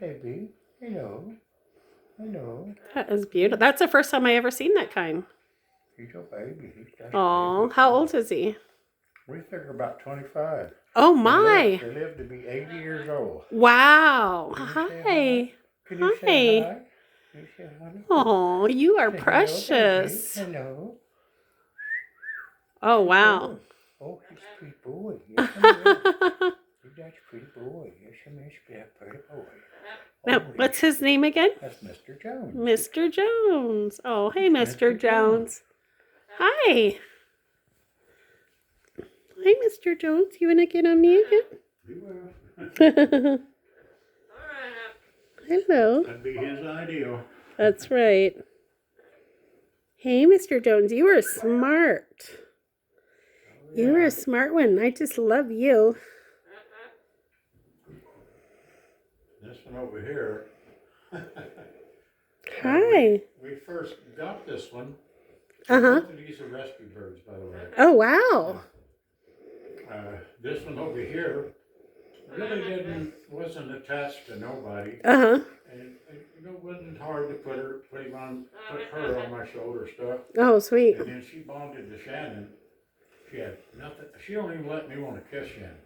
baby. Hello. Hello. That is beautiful. That's the first time I ever seen that kind. He's a baby. Oh, how old is he? We figure about 25. Oh my! They live to be 80 years old. Wow! Hi. Can you say hi? Can you say hi? Oh, you are say precious. Hello. Oh wow! Oh, he's a pretty boy. Yes, he is. That's a pretty boy. Yes, he is a pretty boy. Now, what's his name again? That's Mr. Jones. Mr. Jones. Oh, hey, Mr. Jones. Hi. Hi, Mr. Jones. You want to get on me again? He will. Hello. That'd be his ideal. That's right. Hey, Mr. Jones, you are smart. You are a smart one. I just love you. This one over here. Hi. We first got this one. Uh-huh. Both of these are rescue birds, by the way. Oh, wow. This one over here really wasn't attached to nobody. Uh-huh. And it wasn't hard to put her on my shoulder stuff. Oh, sweet. And then she bonded to Shannon. She had nothing. She don't even let me want to kiss Shannon.